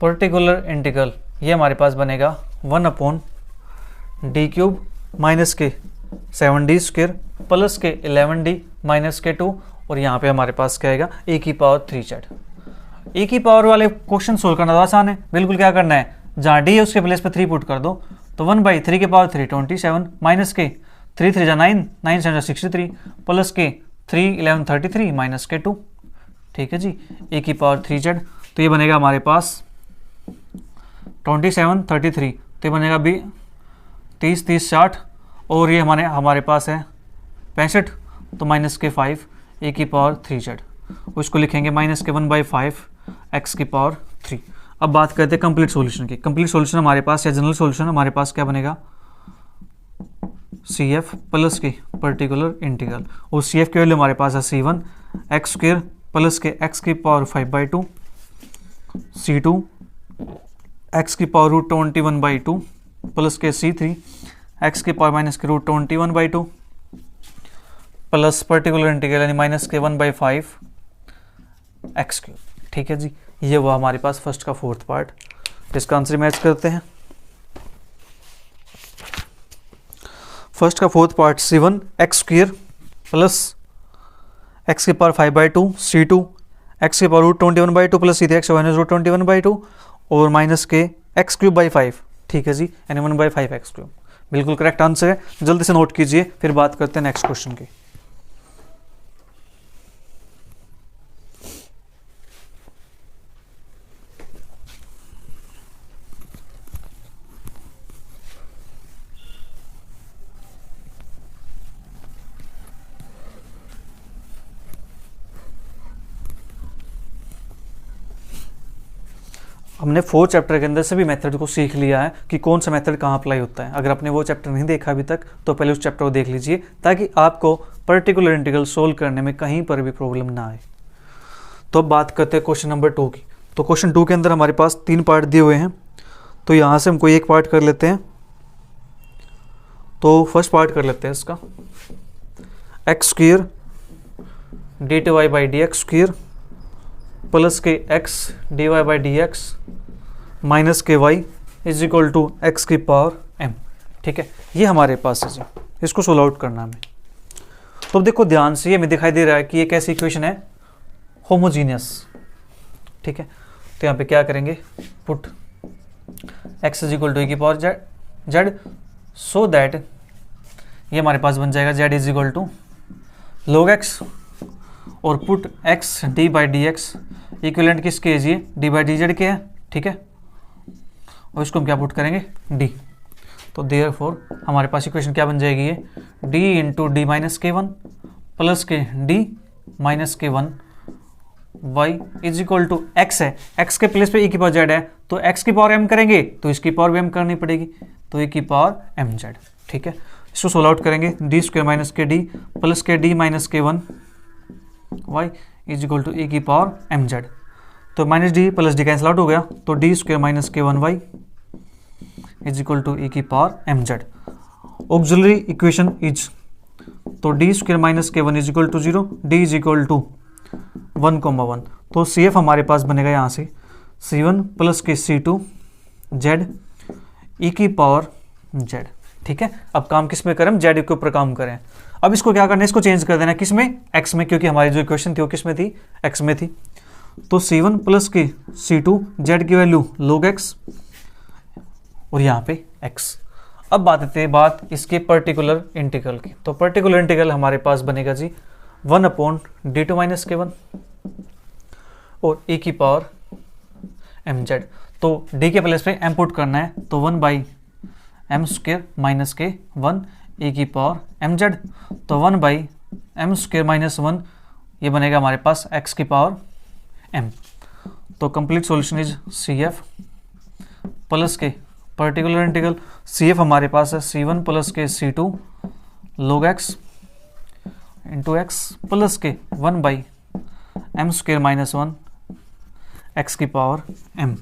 पर्टिकुलर इंटीग्रल ये हमारे पास बनेगा 1/d³ माइनस के 7d² प्लस के 11d माइनस के 2, और यहाँ पे हमारे पास क्या आएगा, e की पावर 3z। e की पावर वाले क्वेश्चन सोल्व करना तो आसान है, बिल्कुल क्या करना है, जहाँ d है उसके प्लेस पे 3 पुट कर दो, तो 1/3 की पावर 3 27 माइनस के 3 3 जा 9 9 7 जा 63 प्लस के 3 11 33 माइनस के 2। ठीक है जी, e की पावर 3z, तो ये बनेगा हमारे पास 27 33, तो ये बनेगा 30 30 60, और ये हमारे पास है 65, तो माइनस के 5 e की पावर 3z, उसको लिखेंगे माइनस के 1/5 x की पावर 3। अब बात करते हैं कंप्लीट सॉल्यूशन की। कंप्लीट सॉल्यूशन हमारे पास या जनरल सॉल्यूशन हमारे पास क्या बनेगा, CF प्लस की पर्टिकुलर इंटीग्रल, और CF की वैल्यू हमारे पास है C1 x² प्लस के एक्स की पावर 5/2 C2 एक्स की पावर √21/2 प्लस के C3 एक्स की पावर माइनस के √21/2 प्लस पर्टिकुलर इंटीग्रल यानी माइनस के 1/5 एक्स क्यूब। ठीक है जी, ये हुआ हमारे पास फर्स्ट का फोर्थ पार्ट। इसका आंसर मैच करते हैं। फर्स्ट का fourth part C1 x square plus x की पावर 5/2 C2 एक्स की power √21/2 plus C3 x minus √21/2 और माइनस के एक्स क्यूब बाई 5। ठीक है जी, यानी 1/5 एक्स क्यूब। बिल्कुल करेक्ट आंसर है, जल्दी से नोट कीजिए, फिर बात करते हैं नेक्स्ट क्वेश्चन की। हमने 4 चैप्टर के अंदर सभी मेथड को सीख लिया है कि कौन सा मेथड कहाँ अप्लाई होता है। अगर आपने वो चैप्टर नहीं देखा अभी तक तो पहले उस चैप्टर को देख लीजिए, ताकि आपको पर्टिकुलर इंटीग्रल सोल्व करने में कहीं पर भी प्रॉब्लम ना आए। तो अब बात करते हैं क्वेश्चन नंबर 2 की। तो क्वेश्चन 2 के अंदर हमारे पास 3 पार्ट दिए हुए हैं, तो यहाँ से हम कोई एक पार्ट कर लेते हैं। तो फर्स्ट पार्ट कर लेते हैं इसका, एक्स स्क्वायर dy/dx² प्लस के x dy/dx माइनस के y is equal to x की पावर m। ठीक है, ये हमारे पास है जी, इसको सोल्व आउट करना हमें। तो देखो ध्यान से, ये हमें दिखाई दे रहा है कि एक ऐसी इक्वेशन है होमोजीनियस। ठीक है, तो यहाँ पे क्या करेंगे, put x is equal to e की पावर z सो दैट ये हमारे पास बन जाएगा z is equal to log x और पुट x dy/dx इक्विवेलेंट किसके है जी, dy/dz के है। ठीक है, और इसको हम क्या पुट करेंगे, d। तो देयरफॉर हमारे पास इक्वेशन क्या बन जाएगी, ये d इंटू डी माइनस के 1 प्लस के d माइनस के 1 y is equal to x है, x के प्लेस पे e की पावर z है, तो x की पावर m करेंगे तो इसकी पावर भी m करनी पड़ेगी, तो e की पावर mz। ठीक है, इसको सोल्व आउट करेंगे, d² माइनस के d प्लस के d माइनस के 1 y is equal to e की पावर mz। तो minus d plus d cancel out हो गया, तो d² माइनस के 1y is equal to e की power mz। Auxiliary equation is, तो d² माइनस के 1 is equal to 0, d is equal to 1,1। तो CF हमारे पास बनेगा यहाँ से C1 प्लस के C2 z e की पावर z। ठीक है, अब काम किस में करें, z के ऊपर काम करें। अब इसको क्या करना है, इसको चेंज कर देना किस में, x में, क्योंकि हमारी जो इक्वेशन थी वो किस में थी, x में थी। तो C1 प्लस के C2 z की वैल्यू log x और यहाँ पे x। अब बात आते हैं बात इसके पर्टिकुलर इंटीग्रल की। तो पर्टिकुलर इंटीग्रल हमारे पास बनेगा जी 1/d2 माइनस के 1 और e की पावर mz। तो d के प्लेस पे m पुट करना है, तो 1/m² माइनस के 1 e की पावर mz। तो 1/m² माइनस 1 ये बनेगा हमारे पास x की पावर m। तो complete solution is CF plus के पर्टिकुलर इंटीग्रल, CF हमारे पास है C1 प्लस के C2 log x into x plus के 1/m² माइनस 1 x की पावर m।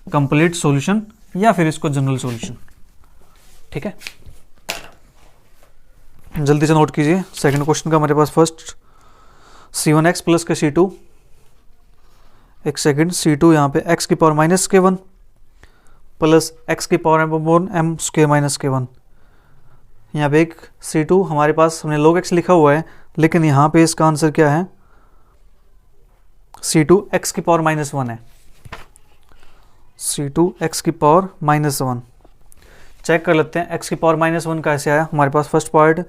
कंप्लीट सॉल्यूशन या फिर इसको जनरल सॉल्यूशन। ठीक है, जल्दी से नोट कीजिए। सेकंड क्वेश्चन का हमारे पास फर्स्ट C1x प्लस के C2, एक सेकंड C2 यहाँ पे x की पावर माइनस के 1 प्लस x की पावर m² माइनस के 1। यहाँ पे एक C2 हमारे पास हमने log x लिखा हुआ है, लेकिन यहाँ पे इसका आंसर क्या है, C2 x की पावर माइनस 1 है, C2 x की पावर माइनस 1। चेक कर लेते हैं x की पावर माइनस 1 कैसे आया। हमारे पास फर्स्ट पार्ट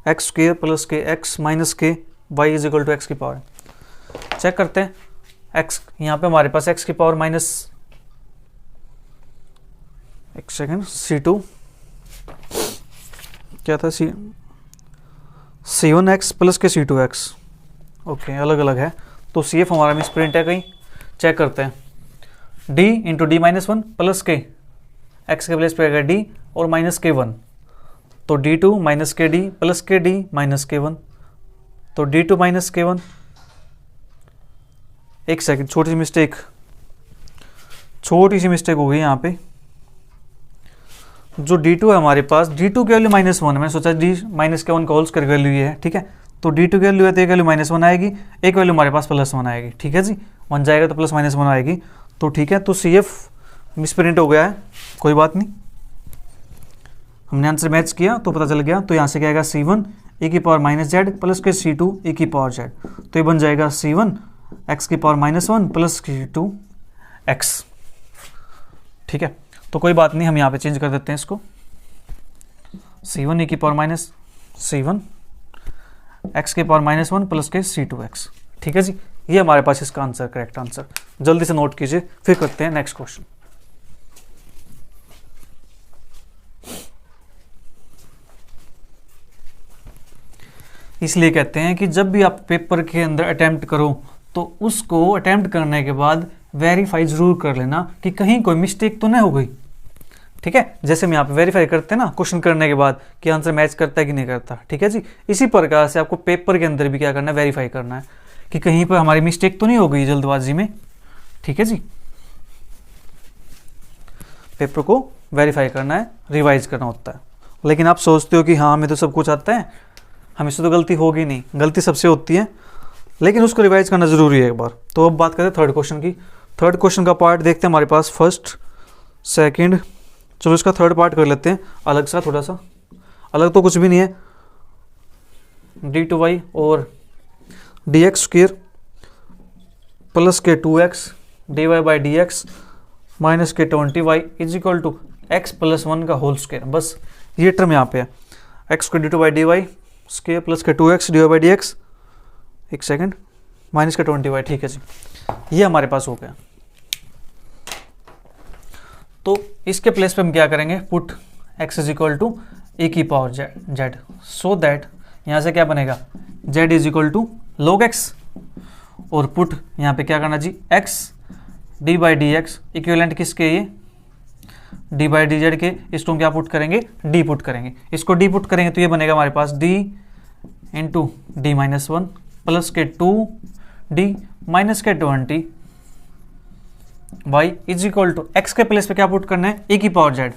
x² प्लस के x माइनस के y is equal to x की पावर। चेक करते हैं x, यहाँ पे हमारे पास x की पावर माइनस, एक सेकेंड, C2 क्या था, C1x प्लस के C2x, ओके अलग अलग है। तो CF हमारा मिस प्रिंट है कहीं, चेक करते हैं, d into D minus 1 plus के x के प्लेस पे आएगा d और माइनस के 1, तो d2 माइनस के d प्लस के d माइनस के 1, तो d2 माइनस के 1 एक सेकंड, छोटी सी मिस्टेक हो गई यहाँ पे। जो d2 है हमारे पास, d2 की वैल्यू -1 है, मैंने सोचा d माइनस के 1 का होल स्क्वायर की वैल्यू ये है, ठीक है। तो d2 की वैल्यू है तो एक वैल्यू -1 आएगी, एक वैल्यू हमारे पास +1 आएगी, ठीक है जी। 1 जाएगा तो प्लस -1 आएगी, तो ठीक है। तो CF मिसप्रिंट हो गया है, कोई बात नहीं, हमने आंसर मैच किया तो पता चल गया। तो यहाँ से क्या आएगा C1 e⁻z प्लस के C2 e⁻z, तो ये बन जाएगा C1 x⁻1 plus C2 x, ठीक है। तो कोई बात नहीं, हम यहाँ पे चेंज कर देते हैं इसको, C1 e⁻C1 x⁻1 प्लस के C2 x, ठीक है जी। ये हमारे पास इसका आंसर, करेक्ट आंसर। जल्दी से नोट कीजिए, फिर करते हैं नेक्स्ट क्वेश्चन। इसलिए कहते हैं कि जब भी आप पेपर के अंदर अटेम्प्ट करो तो उसको अटेम्प्ट करने के बाद वेरीफाई जरूर कर लेना कि कहीं कोई मिस्टेक तो नहीं हो गई, ठीक है। जैसे हम यहाँ पे वेरीफाई करते हैं ना क्वेश्चन करने के बाद कि आंसर मैच करता है कि नहीं करता, ठीक है जी। इसी प्रकार से आपको पेपर के अंदर भी क्या करना है, वेरीफाई करना है कि कहीं पर हमारी मिस्टेक तो नहीं हो गई जल्दबाजी में, ठीक है जी। पेपर को वेरीफाई करना है, रिवाइज करना होता है। लेकिन आप सोचते हो कि हाँ हमें तो सब कुछ आता है, हमसे तो गलती होगी नहीं, गलती सबसे होती है, लेकिन उसको रिवाइज करना जरूरी है एक बार। तो अब बात करते हैं थर्ड क्वेश्चन की। थर्ड क्वेश्चन का पार्ट देखते हैं हमारे पास, फर्स्ट सेकंड, चलो इसका थर्ड पार्ट कर लेते हैं अलग सा, थोड़ा सा अलग तो कुछ भी नहीं है। d2y और dx स्क्वायर प्लस के 2x dy by dx minus के 20y is equal to x plus 1 का होल स्क्वायर, बस ये टर्म यहाँ पे है, x square d2 by dy square plus के 2x dy बाई dx, एक सेकंड, माइनस के 20y, ठीक है जी। ये हमारे पास हो गया। तो इसके प्लेस पे हम क्या करेंगे, put x is equal to e⁻z, so that यहाँ से क्या बनेगा, z is equal to log x, और पुट यहाँ पे क्या करना जी, x d by D x equivalent किसके, ये d बाई डी जेड के, इसको हम क्या पुट करेंगे, d पुट करेंगे। इसको d पुट करेंगे तो ये बनेगा हमारे पास d into D minus 1 plus के 2d माइनस के 20 y is equal to x के प्लेस पे क्या पुट करना है, e⁻z,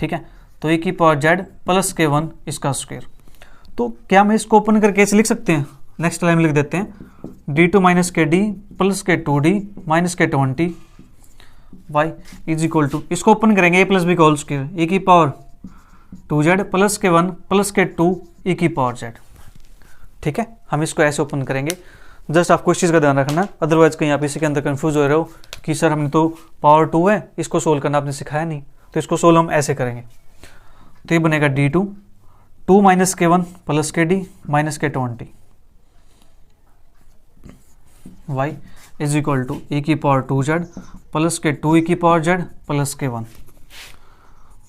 ठीक है। तो e⁻z प्लस के 1 इसका स्क्वायर। तो क्या मैं इसको ओपन करके ऐसे लिख सकते हैं, नेक्स्ट लाइन लिख देते हैं, d2 माइनस के d प्लस के 2d माइनस के 20 y इज इक्वल टू, इसको ओपन करेंगे a प्लस बी का होल स्क्वायर e⁻2z प्लस के 1 प्लस के 2 e⁻z, ठीक है। हम इसको ऐसे ओपन करेंगे, जस्ट आपको इस चीज़ का ध्यान रखना, अदरवाइज कहीं आप इसी के अंदर कंफ्यूज हो रहे हो कि सर हमने तो पावर 2 है, इसको सोल्व करना आपने सिखाया नहीं, तो इसको सोल्व हम ऐसे करेंगे। तो ये बनेगा d2 2 माइनस के 1 प्लस के d माइनस के 20 y is equal to e⁻2z plus के 2 e⁻z प्लस के 1।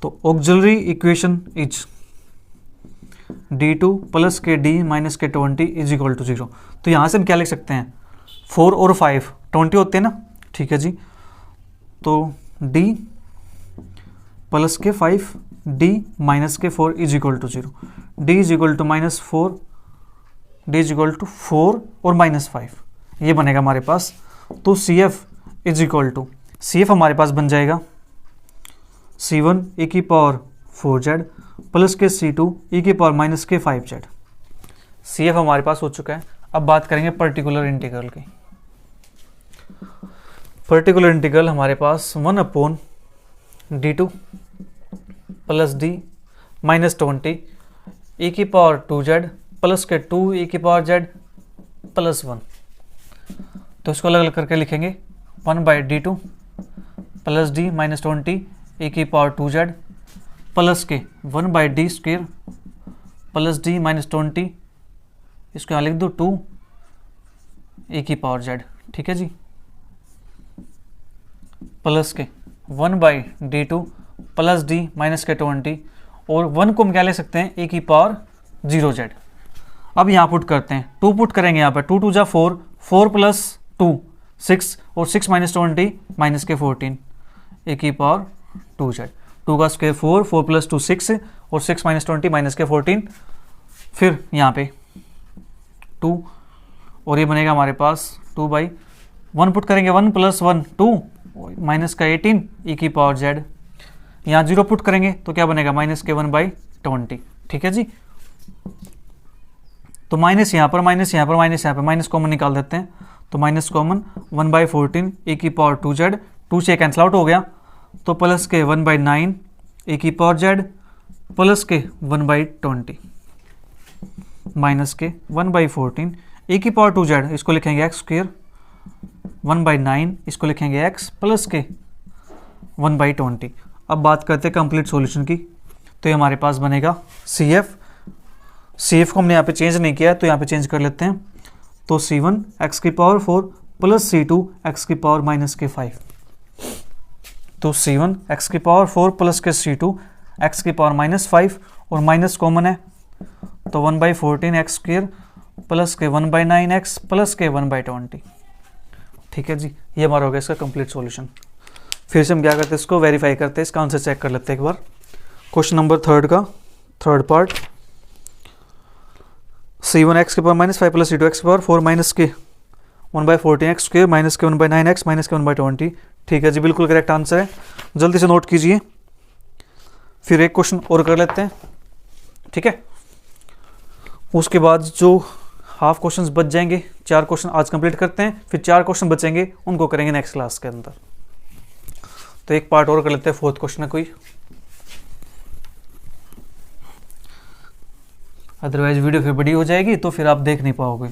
तो auxiliary equation is d2 plus के d माइनस के 20 इज इक्वल टू 0। तो यहाँ से हम क्या लिख सकते हैं, 4 और 5 20 होते हैं ना, ठीक है जी। तो d प्लस के 5 d माइनस के 4 is equal to 0, d is equal to -4, d is equal to 4 और -5, ये बनेगा हमारे पास। तो CF is equal to, CF हमारे पास बन जाएगा C1 e⁻4z प्लस के C2 e⁻माइनस के 5z। CF हमारे पास हो चुका है। अब बात करेंगे पर्टिकुलर इंटीग्रल की। पर्टिकुलर इंटीग्रल हमारे पास 1/d2 plus d minus 20 e⁻2z plus के 2 e⁻z प्लस 1। तो इसको अलग अलग करके लिखेंगे, 1/d2 plus d minus 20 e⁻2z plus के 1/d square plus d minus 20, इसको यहाँ लिख दो 2 e⁻z, ठीक है जी, प्लस के 1/d2 प्लस d माइनस के 20, और 1 को हम क्या ले सकते हैं, e⁻0z। अब यहाँ पुट करते हैं, 2 पुट करेंगे यहाँ पे, 2 2 जा 4, 4 प्लस 2 6, और 6 माइनस 20 माइनस के 14 e⁻2z, 2 का स्क्वायर 4, 4 प्लस 2 6, और 6 माइनस 20 माइनस के 14, फिर यहाँ पे 2, और ये बनेगा हमारे पास 2 1 पुट करेंगे 1 + 1 2 माइनस का 18 ई की पावर जेड। यहाँ 0 पुट करेंगे तो क्या बनेगा -1/20। ठीक है जी। तो माइनस यहाँ पर माइनस यहाँ पर माइनस यहाँ पर माइनस कॉमन निकाल देते हैं, तो माइनस कॉमन 1/14 ई की पावर 2z, 2 से कैंसिल आउट हो गया, तो प्लस के 1/9 ई की पावर जेड प्लस के 1/20 माइनस के 1/14 ई की पावर 2z, इसको लिखेंगे x², 1/9 इसको लिखेंगे x प्लस के 1/20। अब बात करते हैं कंप्लीट सॉल्यूशन की, तो ये हमारे पास बनेगा CF को हमने यहाँ पे चेंज नहीं किया तो यहाँ पे चेंज कर लेते हैं, तो C1 x⁴ plus C2 x⁻⁻5। तो C1 x⁴ प्लस के C2 x⁻⁻5 और माइनस कॉमन है, तो 1/14 x² प्लस के 1/9x प्लस के 1/20। ठीक है जी, ये हमारा हो गया इसका कंप्लीट सॉल्यूशन। फिर से हम क्या करते हैं, इसको वेरीफाई करते हैं, इसका आंसर चेक कर लेते हैं एक बार। क्वेश्चन नंबर 3 का third part, C1 x⁻⁻5 plus C2 x⁴ minus के 1/14 x² माइनस के 1/9x माइनस के 1/20। ठीक है जी, बिल्कुल करेक्ट आंसर है, जल्दी से नोट कीजिए। फिर एक क्वेश्चन और कर लेते हैं, ठीक है। उसके बाद जो हाफ क्वेश्चंस बच जाएंगे, 4 क्वेश्चन आज कंप्लीट करते हैं, फिर 4 क्वेश्चन बचेंगे उनको करेंगे नेक्स्ट क्लास के अंदर। तो एक पार्ट और कर लेते हैं, 4th क्वेश्चन है कोई, अदरवाइज वीडियो फिर बड़ी हो जाएगी तो फिर आप देख नहीं पाओगे।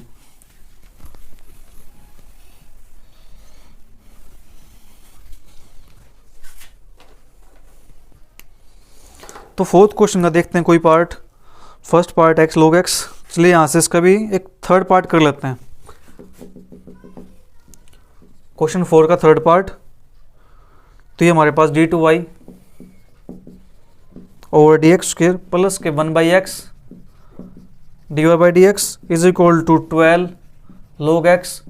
तो 4th क्वेश्चन का देखते हैं कोई part. First part x log x, चलिए यहां से इसका भी एक थर्ड पार्ट कर लेते हैं। क्वेश्चन 4 का थर्ड पार्ट, तो ये हमारे पास d2y ओवर dx² प्लस के 1/x dy/dx is equal to 12 log x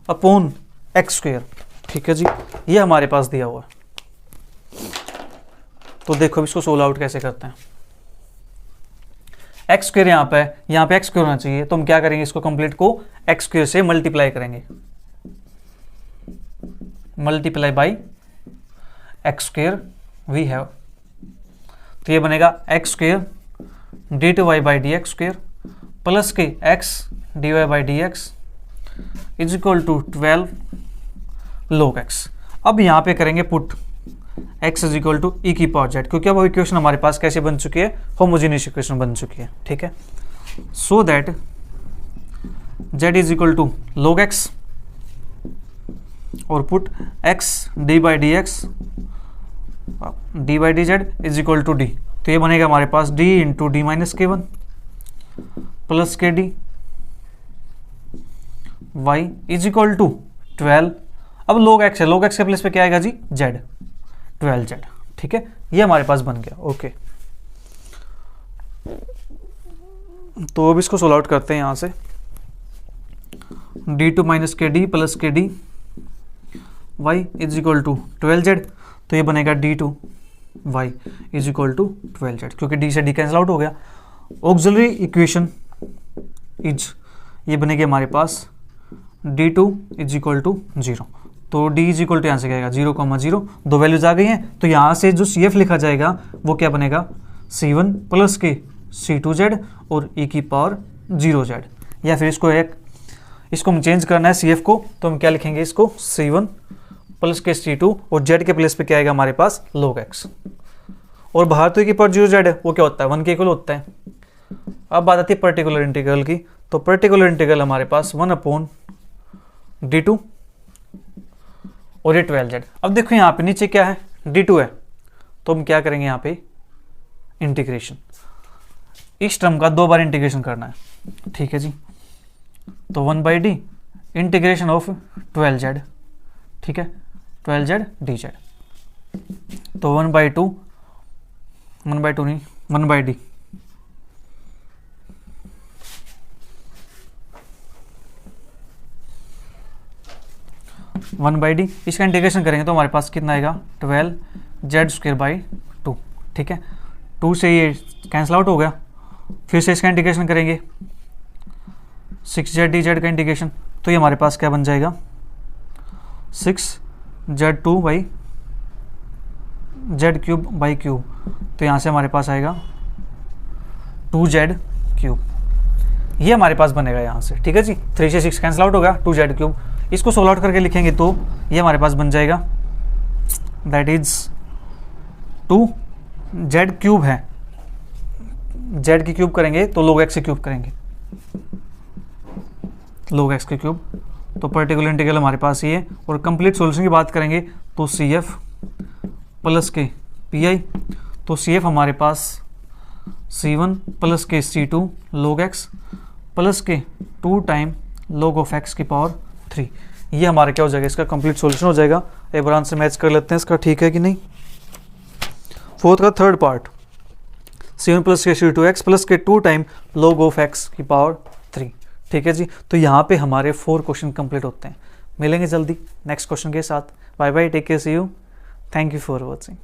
upon x²। ठीक है जी, ये हमारे पास दिया हुआ है। तो देखो इसको सोल्व आउट कैसे करते हैं। x² यहाँ पे x² होना चाहिए, तो हम क्या करेंगे, इसको कंप्लीट को x² से मल्टीप्लाई करेंगे, multiply by x² we have, तो ये बनेगा x² d2y/dx² प्लस के x dy/dx is equal to 12 log x। अब यहाँ पे करेंगे put x is equal to E की पावर जेड, क्योंकि अब इक्वेशन हमारे पास कैसे बन चुकी है, होमोजेनियस इक्वेशन बन चुकी है। ठीक है, so that z is equal to log x और put x d/dx d/dz is equal to d, तो ये बनेगा हमारे पास d into D minus k1 plus के D y is equal to 12। अब log x है, log x के प्लेस पे क्या आएगा जी, z, 12z। ठीक है, ये हमारे पास बन गया। ओके, तो अब इसको सोल्व आउट करते हैं यहाँ से, d2 माइनस के डी प्लस के D y is equal to 12z, तो ये बनेगा d2 y is equal to 12z, क्योंकि d से d कैंसिल आउट हो गया। ऑक्सिलरी इक्वेशन इज, ये बनेगी हमारे पास d2 इज इक्वल टू 0, तो d इज इक्वल टू यहाँ से क्या आएगा 0,0, दो वैल्यूज आ गई हैं, तो यहाँ से जो CF लिखा जाएगा वो क्या बनेगा C1 प्लस के C2z और e की पावर 0z, या फिर इसको हम चेंज करना है CF को, तो हम क्या लिखेंगे, इसको C1 प्लस के C2 और z के प्लेस पे क्या आएगा हमारे पास log x, और बाहर तो e की पावर 0z है, वो क्या होता है 1 के इक्वल होता है। अब बात आती है पर्टिकुलर इंटीग्रल की, तो पर्टिकुलर इंटीग्रल हमारे पास 1/d2 और ये 12z। अब देखो यहाँ पे नीचे क्या है, d2 है, तो हम क्या करेंगे यहाँ पे इंटीग्रेशन, इस टर्म का 2 बार इंटीग्रेशन करना है। ठीक है जी, तो 1/d इंटीग्रेशन ऑफ 12z, ठीक है 12z dz, तो 1/2 नहीं 1/d 1/d, इसका इंटीग्रेशन करेंगे तो हमारे पास कितना आएगा 12z²/2। ठीक है, 2 से ये कैंसिल आउट हो गया, फिर से इसका इंटीग्रेशन करेंगे 6z dz का इंटीग्रेशन, तो ये हमारे पास क्या बन जाएगा 6z2/z³ तो यहाँ से हमारे पास आएगा 2z³। ये हमारे पास बनेगा यहाँ से, ठीक है जी। 3 से 6 कैंसिल आउट होगा, 2z³। इसको सोल्व आउट करके लिखेंगे तो ये हमारे पास बन जाएगा, दैट इज 2z³ है, z की क्यूब करेंगे तो log x की क्यूब करेंगे, log x की क्यूब। तो पर्टिकुलर इंटीग्रल हमारे पास ये है। और कंप्लीट सॉल्यूशन की बात करेंगे तो CF प्लस के PI, तो CF हमारे पास C1 प्लस के C2 log x प्लस के 2 टाइम log ऑफ x की पावर 3। ये हमारे क्या हो जाएगा, इसका कंप्लीट सॉल्यूशन हो जाएगा। एक बार से मैच कर लेते हैं इसका, ठीक है कि नहीं। फोर्थ का थर्ड पार्ट, C1 प्लस के C2x प्लस के 2 टाइम log ऑफ x की पावर 3, ठीक है जी। तो यहाँ पे हमारे 4 क्वेश्चन कंप्लीट होते हैं। मिलेंगे जल्दी नेक्स्ट क्वेश्चन के साथ। Bye bye, take care, see you, thank you for watching.